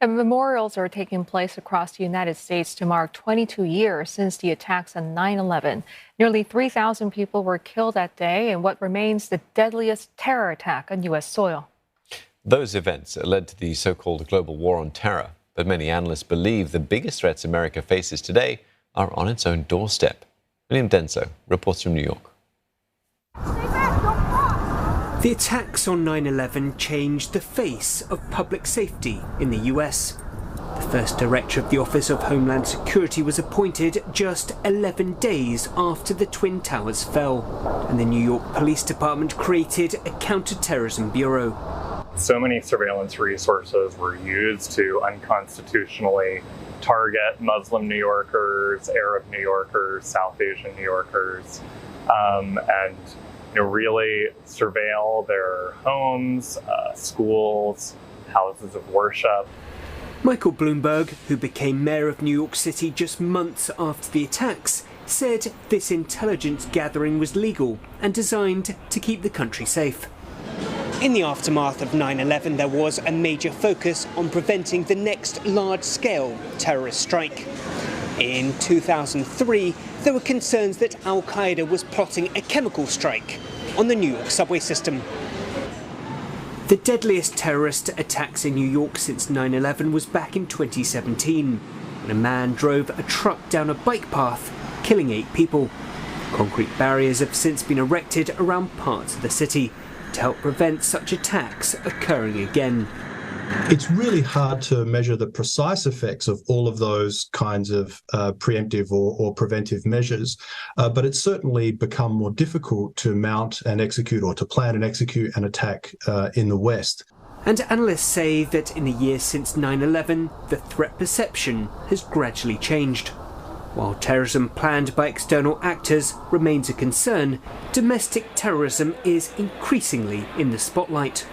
And memorials are taking place across the United States to mark 22 years since the attacks on 9/11. Nearly 3,000 people were killed that day in what remains the deadliest terror attack on U.S. soil. Those events led to the so-called global war on terror, but many analysts believe the biggest threats America faces today are on its own doorstep. William Denselow reports from New York. The attacks on 9/11 changed the face of public safety in the US. The first director of the Office of Homeland Security was appointed just 11 days after the Twin Towers fell, and the New York Police Department created a counterterrorism bureau. So many surveillance resources were used to unconstitutionally target Muslim New Yorkers, Arab New Yorkers, South Asian New Yorkers, and really surveil their homes, schools, houses of worship. Michael Bloomberg, who became mayor of New York City just months after the attacks, said this intelligence gathering was legal and designed to keep the country safe. In the aftermath of 9/11, there was a major focus on preventing the next large-scale terrorist strike. In 2003, there were concerns that Al-Qaeda was plotting a chemical strike on the New York subway system. The deadliest terrorist attacks in New York since 9/11 was back in 2017, when a man drove a truck down a bike path, killing 8 people. Concrete barriers have since been erected around parts of the city to help prevent such attacks occurring again. It's really hard to measure the precise effects of all of those kinds of preemptive or preventive measures, but it's certainly become more difficult to mount and execute or to plan and execute an attack in the West. And analysts say that in the years since 9/11, the threat perception has gradually changed. While terrorism planned by external actors remains a concern, domestic terrorism is increasingly in the spotlight.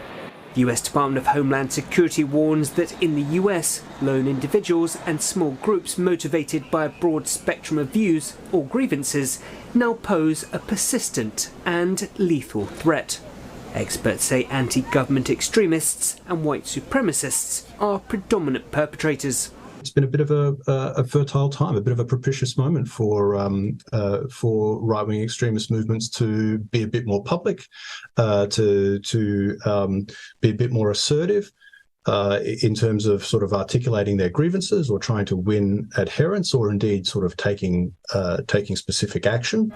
The US Department of Homeland Security warns that in the US, lone individuals and small groups motivated by a broad spectrum of views or grievances now pose a persistent and lethal threat. Experts say anti-government extremists and white supremacists are predominant perpetrators. It's been a bit of a fertile time, a bit of a propitious moment for right-wing extremist movements to be a bit more public, to be a bit more assertive in terms of sort of articulating their grievances or trying to win adherents, or indeed sort of taking specific action.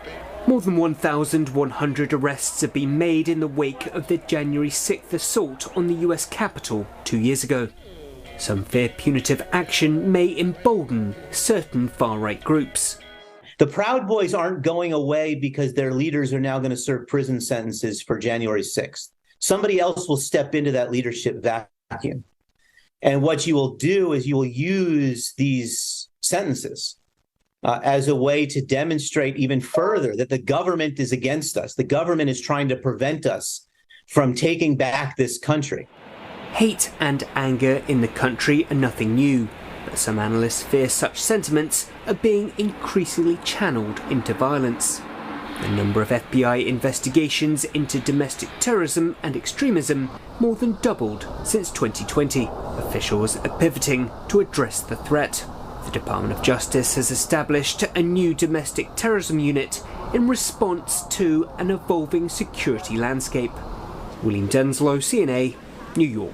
More than 1,100 arrests have been made in the wake of the January 6th assault on the US Capitol 2 years ago. Some fear punitive action may embolden certain far-right groups. The Proud Boys aren't going away because their leaders are now going to serve prison sentences for January 6th. Somebody else will step into that leadership vacuum. And what you will do is you will use these sentences as a way to demonstrate even further that the government is against us. The government is trying to prevent us from taking back this country. Hate and anger in the country are nothing new, but some analysts fear such sentiments are being increasingly channeled into violence. The number of FBI investigations into domestic terrorism and extremism more than doubled since 2020. Officials are pivoting to address the threat. The Department of Justice has established a new domestic terrorism unit in response to an evolving security landscape. William Denselow, CNA, New York.